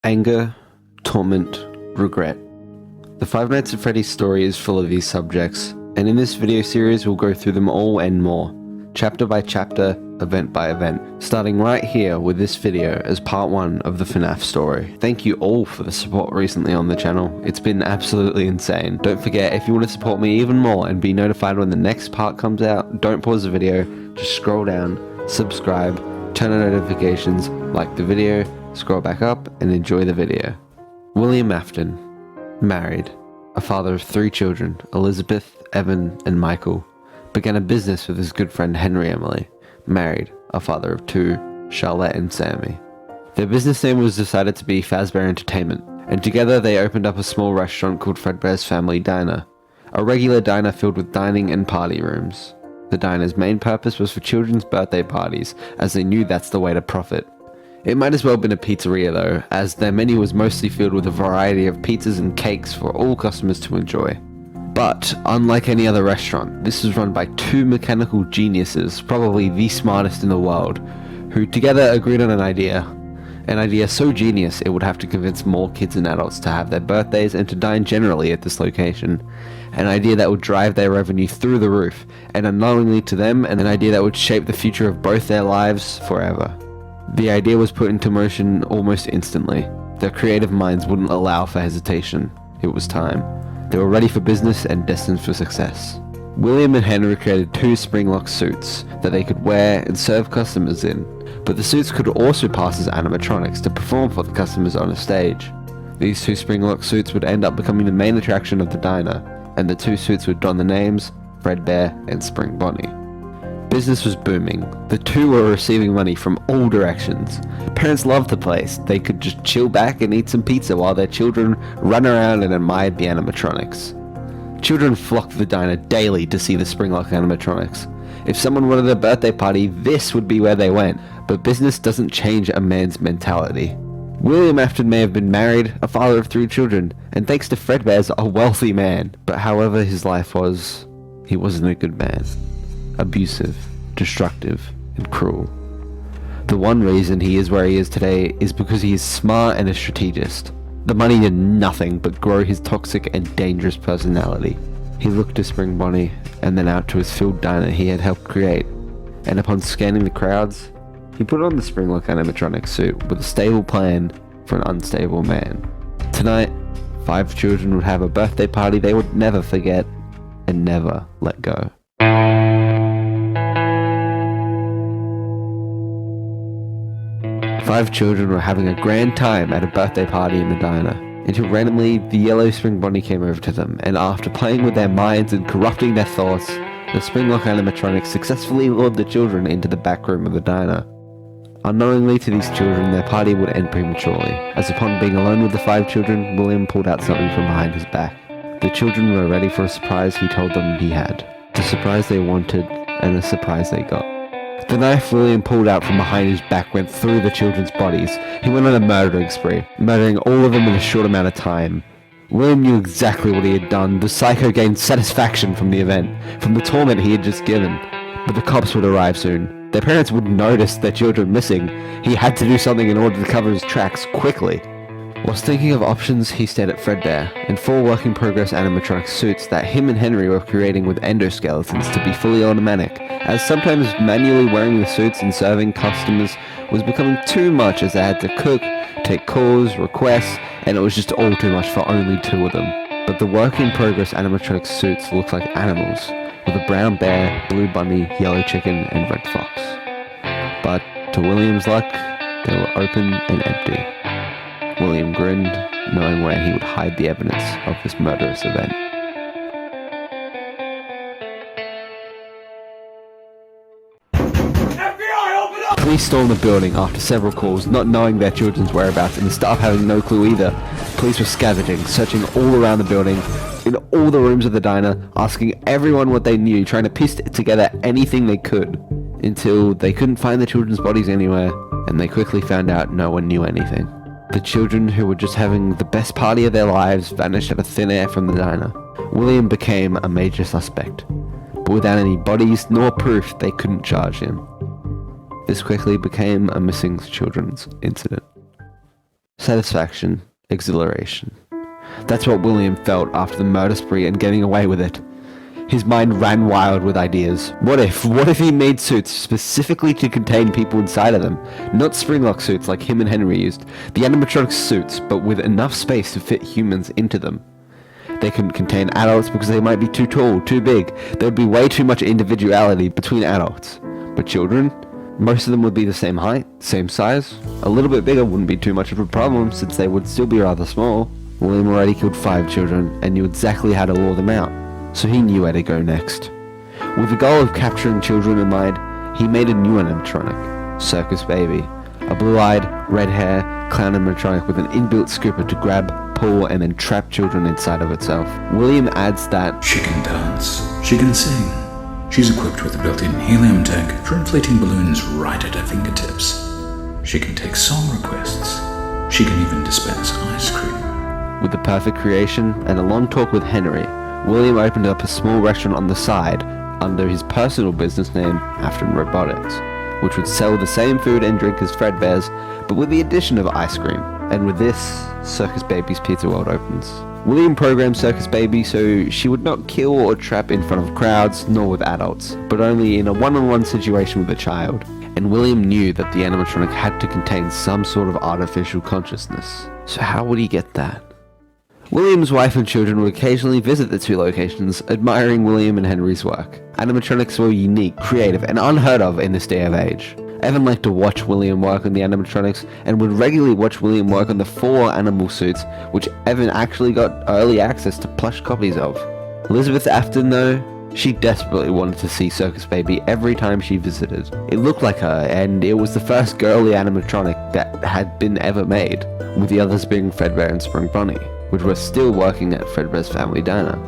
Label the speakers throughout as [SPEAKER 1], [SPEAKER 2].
[SPEAKER 1] Anger, torment, regret. The Five Nights at Freddy's story is full of these subjects, and in this video series we'll go through them all and more, chapter by chapter, event by event, starting right here with this video as part 1 of the FNAF story. Thank you all for the support recently on the channel, it's been absolutely insane. Don't forget, if you want to support me even more and be notified when the next part comes out, don't pause the video, just scroll down, subscribe, turn on notifications, like the video, scroll back up and enjoy the video. William Afton, married, a father of 3 children, Elizabeth, Evan and Michael, began a business with his good friend Henry Emily, married, a father of 2, Charlotte and Sammy. Their business name was decided to be Fazbear Entertainment, and together they opened up a small restaurant called Fredbear's Family Diner, a regular diner filled with dining and party rooms. The diner's main purpose was for children's birthday parties, as they knew that's the way to profit. It might as well have been a pizzeria though, as their menu was mostly filled with a variety of pizzas and cakes for all customers to enjoy. But, unlike any other restaurant, this was run by 2 mechanical geniuses, probably the smartest in the world, who together agreed on an idea so genius it would have to convince more kids and adults to have their birthdays and to dine generally at this location. An idea that would drive their revenue through the roof, and unknowingly to them, and an idea that would shape the future of both their lives forever. The idea was put into motion almost instantly. Their creative minds wouldn't allow for hesitation. It was time. They were ready for business and destined for success. William and Henry created 2 Springlock suits that they could wear and serve customers in, but the suits could also pass as animatronics to perform for the customers on a stage. These 2 Springlock suits would end up becoming the main attraction of the diner, and the 2 suits would don the names Fredbear and Spring Bonnie. Business was booming. The 2 were receiving money from all directions. Parents loved the place. They could just chill back and eat some pizza while their children ran around and admired the animatronics. Children flocked to the diner daily to see the Springlock animatronics. If someone wanted a birthday party, this would be where they went. But business doesn't change a man's mentality. William Afton may have been married, a father of 3 children, and thanks to Fredbear's a wealthy man. But however his life was, he wasn't a good man. Abusive, destructive, and cruel. The one reason he is where he is today is because he is smart and a strategist. The money did nothing but grow his toxic and dangerous personality. He looked to Spring Bonnie and then out to his filled diner he had helped create, and upon scanning the crowds, he put on the Springlock animatronic suit with a stable plan for an unstable man. Tonight, 5 children would have a birthday party they would never forget and never let go. Five children were having a grand time at a birthday party in the diner, until randomly the yellow Spring Bonnie came over to them, and after playing with their minds and corrupting their thoughts, the Springlock animatronics successfully lured the children into the back room of the diner. Unknowingly to these children, their party would end prematurely, as upon being alone with the 5 children, William pulled out something from behind his back. The children were ready for a surprise he told them he had. The surprise they wanted, and the surprise they got. The knife William pulled out from behind his back went through the children's bodies. He went on a murdering spree, murdering all of them in a short amount of time. William knew exactly what he had done. The psycho gained satisfaction from the event, from the torment he had just given. But the cops would arrive soon. Their parents would notice their children missing. He had to do something in order to cover his tracks quickly. Whilst thinking of options, he stared at Fredbear and 4 work-in-progress animatronic suits that him and Henry were creating with endoskeletons to be fully automatic, as sometimes manually wearing the suits and serving customers was becoming too much as they had to cook, take calls, requests, and it was just all too much for only 2 of them. But the work-in-progress animatronic suits looked like animals, with a brown bear, blue bunny, yellow chicken, and red fox. But, to William's luck, they were open and empty. William grinned, knowing where he would hide the evidence of this murderous event.
[SPEAKER 2] FBI, open up!
[SPEAKER 1] Police stormed the building after several calls, not knowing their children's whereabouts, and the staff having no clue either. Police were scavenging, searching all around the building, in all the rooms of the diner, asking everyone what they knew, trying to piece together anything they could, until they couldn't find the children's bodies anywhere, and they quickly found out no one knew anything. The children who were just having the best party of their lives vanished out of thin air from the diner. William became a major suspect, but without any bodies nor proof they couldn't charge him. This quickly became a missing children's incident. Satisfaction, exhilaration. That's what William felt after the murder spree and getting away with it. His mind ran wild with ideas. What if he made suits specifically to contain people inside of them? Not Springlock suits like him and Henry used. The animatronic suits, but with enough space to fit humans into them. They couldn't contain adults because they might be too tall, too big. There would be way too much individuality between adults. But children? Most of them would be the same height, same size. A little bit bigger wouldn't be too much of a problem since they would still be rather small. William already killed 5 children and knew exactly how to lure them out. So he knew where to go next. With the goal of capturing children in mind, he made a new animatronic, Circus Baby, a blue-eyed, red-hair clown animatronic with an inbuilt scooper to grab, pull, and then trap children inside of itself. William adds that
[SPEAKER 2] she can dance, she can sing. She's equipped with a built-in helium tank for inflating balloons right at her fingertips. She can take song requests. She can even dispense ice cream.
[SPEAKER 1] With the perfect creation and a long talk with Henry, William opened up a small restaurant on the side under his personal business name, Afton Robotics, which would sell the same food and drink as Fredbear's, but with the addition of ice cream. And with this, Circus Baby's Pizza World opens. William programmed Circus Baby so she would not kill or trap in front of crowds, nor with adults, but only in a one-on-one situation with a child. And William knew that the animatronic had to contain some sort of artificial consciousness. So how would he get that? William's wife and children would occasionally visit the 2 locations, admiring William and Henry's work. Animatronics were unique, creative, and unheard of in this day of age. Evan liked to watch William work on the animatronics and would regularly watch William work on the 4 animal suits, which Evan actually got early access to plush copies of. Elizabeth Afton, though, she desperately wanted to see Circus Baby every time she visited. It looked like her, and it was the first girly animatronic that had been ever made, with the others being Fredbear and Spring Bunny, which were still working at Fredbear's family diner.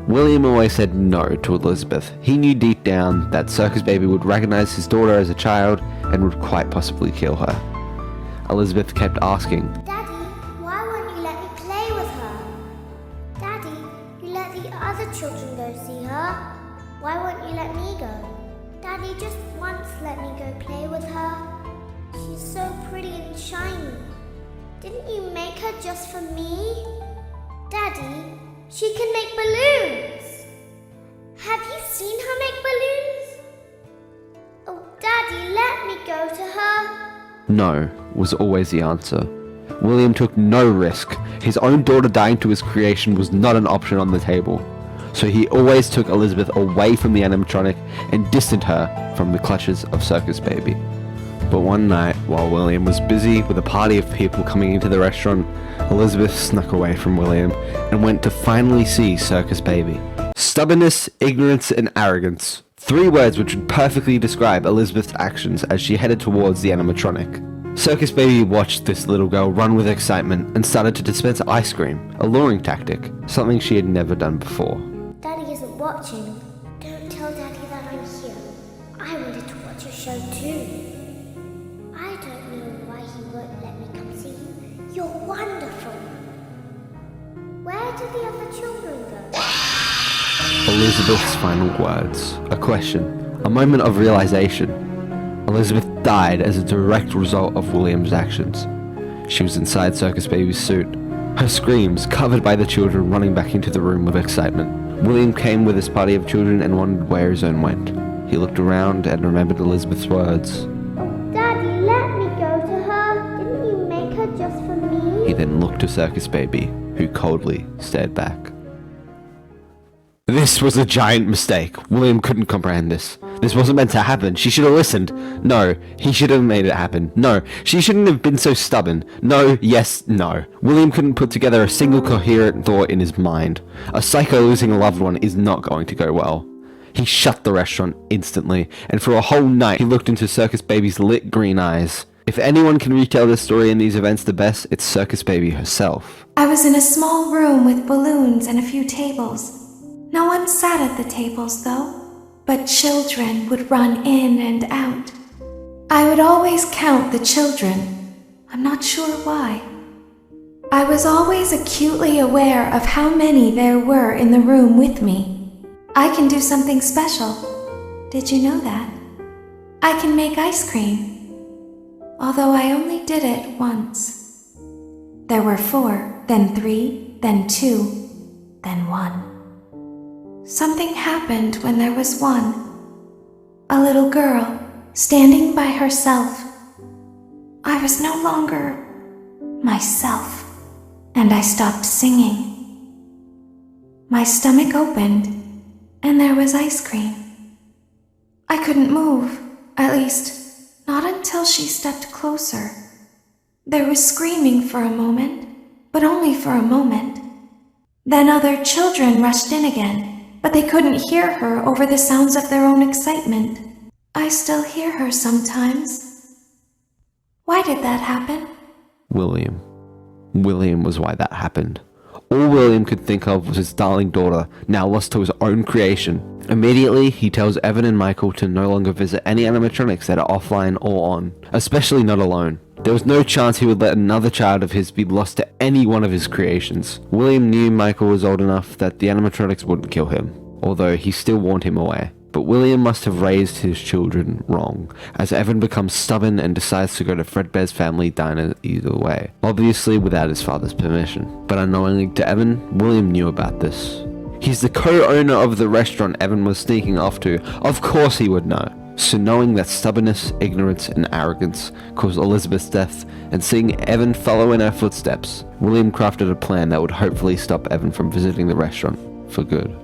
[SPEAKER 1] William always said no to Elizabeth. He knew deep down that Circus Baby would recognize his daughter as a child and would quite possibly kill her. Elizabeth kept asking,
[SPEAKER 3] Daddy, why won't you let me play with her? Daddy, you let the other children go see her. Why won't you let me go? Daddy, just once let me go play with her. She's so pretty and shiny. Didn't you make her just for me? Daddy, she can make balloons! Have you seen her make balloons? Oh, Daddy, let me go to her.
[SPEAKER 1] no was always the answer. William took no risk. His own daughter dying to his creation was not an option on the table. So he always took Elizabeth away from the animatronic and distanced her from the clutches of Circus Baby. But one night, while William was busy with a party of people coming into the restaurant, Elizabeth snuck away from William and went to finally see Circus Baby. Stubbornness, ignorance, and arrogance. 3 words which would perfectly describe Elizabeth's actions as she headed towards the animatronic. Circus Baby watched this little girl run with excitement and started to dispense ice cream, a luring tactic, something she had never done before.
[SPEAKER 3] Daddy isn't watching. Don't tell Daddy that I'm here. I wanted to watch your show too. I don't know why he won't let me come see you. You're wonderful. Where did the other children go?
[SPEAKER 1] Elizabeth's final words. A question. A moment of realization. Elizabeth died as a direct result of William's actions. She was inside Circus Baby's suit. Her screams covered by the children running back into the room with excitement. William came with his party of children and wondered where his own went. He looked around and remembered Elizabeth's words.
[SPEAKER 3] Daddy, let me go to her. Didn't you make her just for me?
[SPEAKER 1] He then looked to Circus Baby, who coldly stared back. This was a giant mistake. William couldn't comprehend this. This wasn't meant to happen. She should have listened. No, he should have made it happen. No, she shouldn't have been so stubborn. No, yes, no. William couldn't put together a single coherent thought in his mind. A psycho losing a loved one is not going to go well. He shut the restaurant instantly, and for a whole night he looked into Circus Baby's lit green eyes. If anyone can retell this story and these events the best, it's Circus Baby herself.
[SPEAKER 4] I was in a small room with balloons and a few tables. No one sat at the tables, though, but children would run in and out. I would always count the children. I'm not sure why. I was always acutely aware of how many there were in the room with me. I can do something special. Did you know that? I can make ice cream. Although I only did it once. There were 4, then 3, then 2, then 1. Something happened when there was 1. A little girl, standing by herself. I was no longer myself, and I stopped singing. My stomach opened, and there was ice cream. I couldn't move, at least, not until she stepped closer. There was screaming for a moment, but only for a moment. Then other children rushed in again, but they couldn't hear her over the sounds of their own excitement. I still hear her sometimes. Why did that happen?
[SPEAKER 1] William. William was why that happened. All William could think of was his darling daughter, now lost to his own creation. Immediately, he tells Evan and Michael to no longer visit any animatronics that are offline or on, especially not alone. There was no chance he would let another child of his be lost to any one of his creations. William knew Michael was old enough that the animatronics wouldn't kill him, although he still warned him away. But William must have raised his children wrong, as Evan becomes stubborn and decides to go to Fredbear's family diner either way, obviously without his father's permission. But unknowingly to Evan, William knew about this. He's the co-owner of the restaurant Evan was sneaking off to. Of course he would know. So knowing that stubbornness, ignorance, and arrogance caused Elizabeth's death, and seeing Evan follow in her footsteps, William crafted a plan that would hopefully stop Evan from visiting the restaurant for good.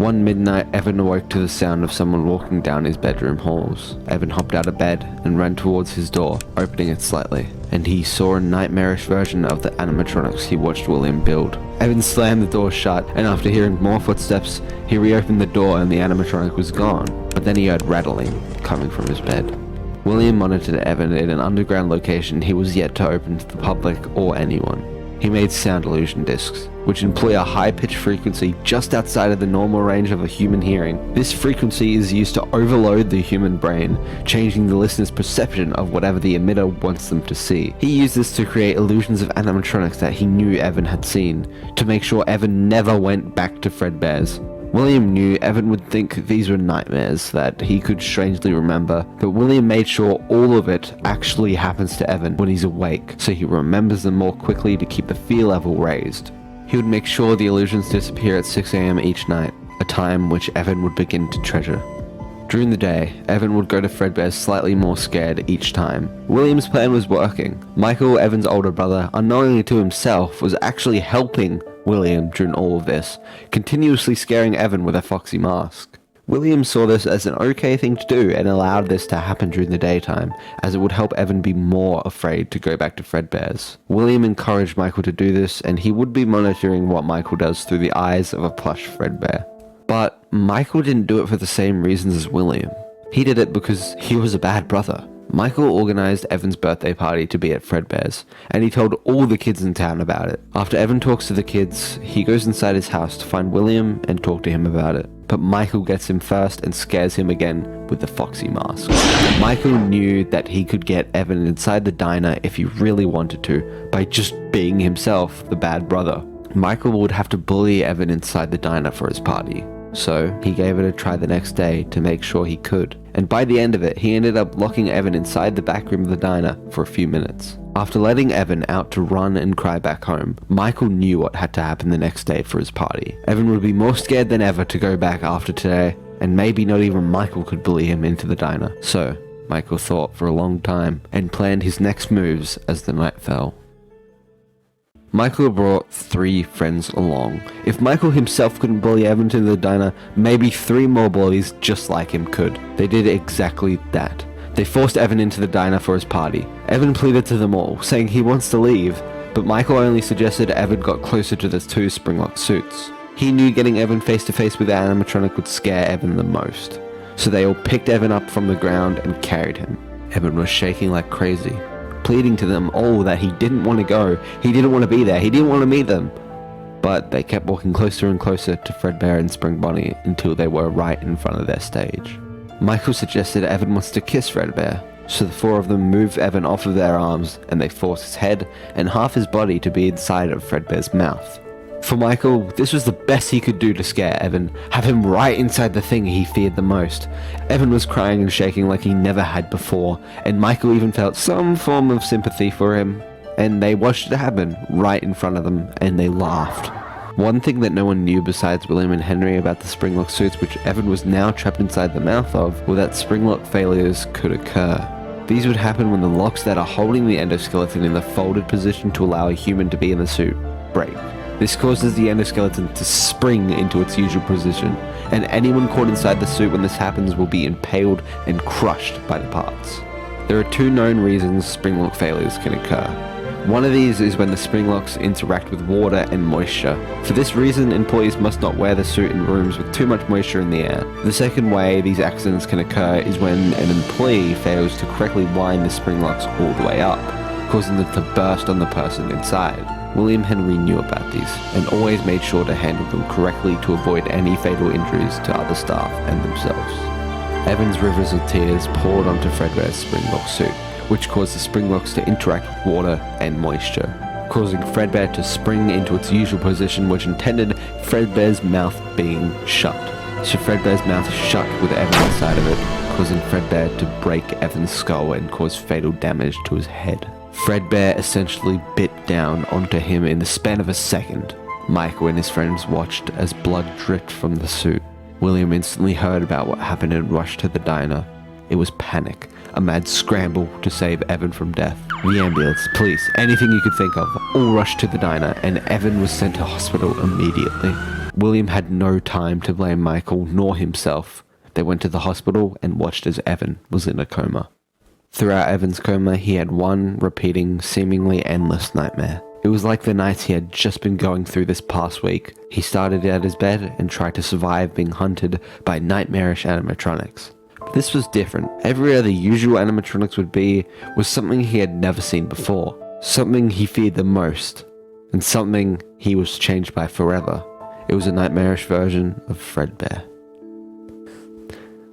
[SPEAKER 1] One midnight, Evan awoke to the sound of someone walking down his bedroom halls. Evan hopped out of bed and ran towards his door, opening it slightly, and he saw a nightmarish version of the animatronics he watched William build. Evan slammed the door shut, and after hearing more footsteps, he reopened the door and the animatronic was gone, but then he heard rattling coming from his bed. William monitored Evan in an underground location he was yet to open to the public or anyone. He made sound illusion discs, which employ a high-pitched frequency just outside of the normal range of a human hearing. This frequency is used to overload the human brain, changing the listener's perception of whatever the emitter wants them to see. He used this to create illusions of animatronics that he knew Evan had seen, to make sure Evan never went back to Fredbear's. William knew Evan would think these were nightmares that he could strangely remember, but William made sure all of it actually happens to Evan when he's awake, so he remembers them more quickly to keep the fear level raised. He would make sure the illusions disappear at 6 AM each night, a time which Evan would begin to treasure. During the day, Evan would go to Fredbear slightly more scared each time. William's plan was working. Michael, Evan's older brother, unknowingly to himself, was actually helping William during all of this, continuously scaring Evan with a foxy mask. William saw this as an okay thing to do and allowed this to happen during the daytime, as it would help Evan be more afraid to go back to Fredbear's. William encouraged Michael to do this, and he would be monitoring what Michael does through the eyes of a plush Fredbear. But Michael didn't do it for the same reasons as William. He did it because he was a bad brother. Michael organized Evan's birthday party to be at Fredbear's, and he told all the kids in town about it. After Evan talks to the kids, he goes inside his house to find William and talk to him about it. But Michael gets him first and scares him again with the foxy mask. Michael knew that he could get Evan inside the diner if he really wanted to, by just being himself, the bad brother. Michael would have to bully Evan inside the diner for his party. So he gave it a try the next day to make sure he could, and by the end of it, he ended up locking Evan inside the back room of the diner for a few minutes. After letting Evan out to run and cry back home, Michael knew what had to happen the next day for his party. Evan would be more scared than ever to go back after today, and maybe not even Michael could bully him into the diner. So Michael thought for a long time and planned his next moves as the night fell. Michael brought 3 friends along. If Michael himself couldn't bully Evan to the diner, maybe 3 more bullies just like him could. They did exactly that. They forced Evan into the diner for his party. Evan pleaded to them all, saying he wants to leave, but Michael only suggested Evan got closer to the 2 Springlock suits. He knew getting Evan face to face with the animatronic would scare Evan the most, so they all picked Evan up from the ground and carried him. Evan was shaking like crazy, pleading to them all that he didn't want to go, he didn't want to be there, he didn't want to meet them. But they kept walking closer and closer to Fredbear and Spring Bonnie until they were right in front of their stage. Michael suggested Evan wants to kiss Fredbear, so the 4 of them moved Evan off of their arms and they forced his head and half his body to be inside of Fredbear's mouth. For Michael, this was the best he could do to scare Evan, have him right inside the thing he feared the most. Evan was crying and shaking like he never had before, and Michael even felt some form of sympathy for him. and they watched it happen right in front of them, and they laughed. One thing that no one knew besides William and Henry about the Springlock suits, which Evan was now trapped inside the mouth of, were that Springlock failures could occur. These would happen when the locks that are holding the endoskeleton in the folded position to allow a human to be in the suit break. This causes the endoskeleton to spring into its usual position, and anyone caught inside the suit when this happens will be impaled and crushed by the parts. There are two known reasons Springlock failures can occur. One of these is when the Springlocks interact with water and moisture. For this reason, employees must not wear the suit in rooms with too much moisture in the air. The second way these accidents can occur is when an employee fails to correctly wind the Springlocks all the way up, causing them to burst on the person inside. William Henry knew about these, and always made sure to handle them correctly to avoid any fatal injuries to other staff and themselves. Evan's rivers of tears poured onto Fredbear's Springlock suit, which caused the Springlocks to interact with water and moisture, causing Fredbear to spring into its usual position, which intended Fredbear's mouth being shut. So Fredbear's mouth is shut with Evan inside of it, causing Fredbear to break Evan's skull and cause fatal damage to his head. Fredbear essentially bit down onto him in the span of a second. Michael and his friends watched as blood dripped from the suit. William instantly heard about what happened and rushed to the diner. It was panic, a mad scramble to save Evan from death. The ambulance, police, anything you could think of, all rushed to the diner, and Evan was sent to hospital immediately. William had no time to blame Michael nor himself. They went to the hospital and watched as Evan was in a coma. Throughout Evan's coma, he had one repeating, seemingly endless nightmare. It was like the nights he had just been going through this past week. He started at his bed and tried to survive being hunted by nightmarish animatronics. But this was different. Everywhere the usual animatronics would be was something he had never seen before. Something he feared the most. And something he was changed by forever. It was a nightmarish version of Fredbear.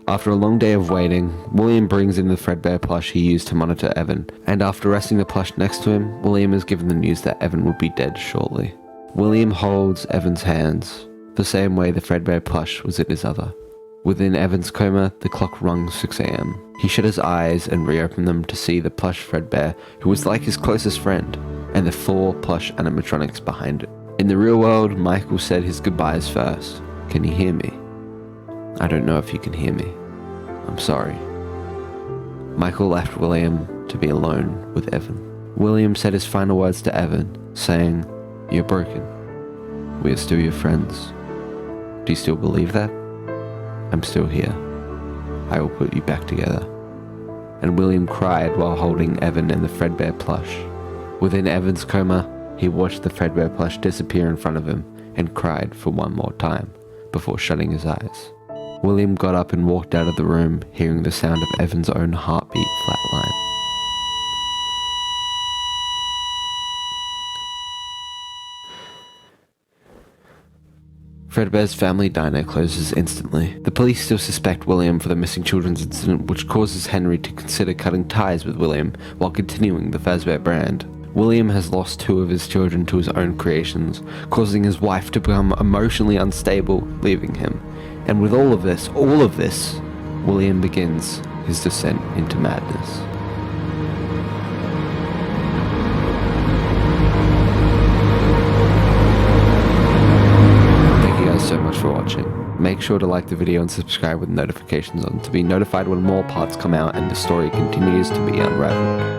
[SPEAKER 1] After a long day of waiting, William brings in the Fredbear plush he used to monitor Evan, and after resting the plush next to him, William is given the news that Evan would be dead shortly. William holds Evan's hands, the same way the Fredbear plush was in his other. Within Evan's coma, the clock rung 6 a.m. He shut his eyes and reopened them to see the plush Fredbear, who was like his closest friend, and the 4 plush animatronics behind it. In the real world, Michael said his goodbyes first. Can you hear me? I don't know if you can hear me. I'm sorry. Michael left William to be alone with Evan. William said his final words to Evan, saying, "You're broken. We are still your friends. Do you still believe that? I'm still here. I will put you back together." And William cried while holding Evan and the Fredbear plush. Within Evan's coma, he watched the Fredbear plush disappear in front of him and cried for one more time before shutting his eyes. William got up and walked out of the room, hearing the sound of Evan's own heartbeat flatline. Fredbear's family diner closes instantly. The police still suspect William for the missing children's incident, which causes Henry to consider cutting ties with William while continuing the Fazbear brand. William has lost 2 of his children to his own creations, causing his wife to become emotionally unstable, leaving him. And with all of this, William begins his descent into madness. Thank you guys so much for watching. Make sure to like the video and subscribe with notifications on to be notified when more parts come out and the story continues to be unraveled.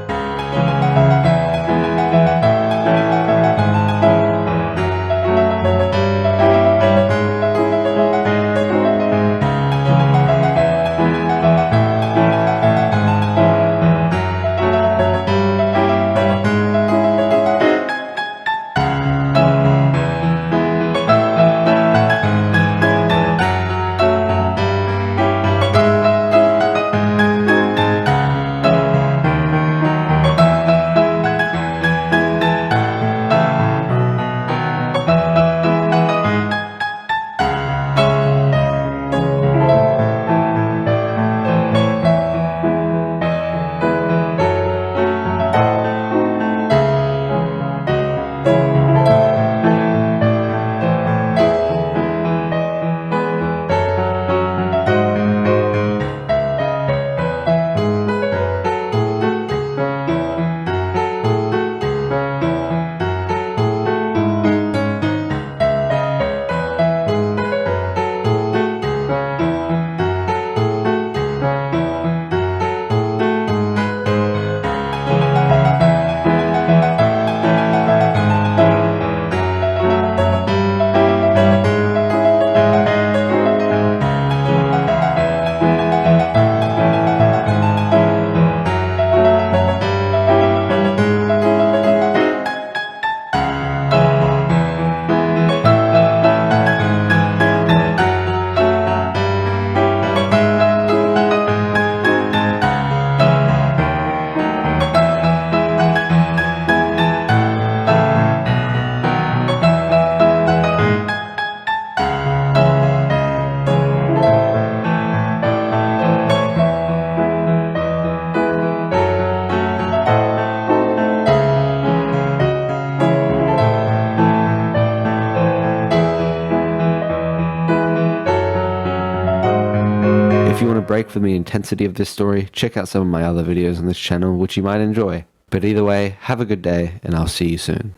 [SPEAKER 1] If you want to break from the intensity of this story, check out some of my other videos on this channel which you might enjoy. But either way, have a good day and I'll see you soon.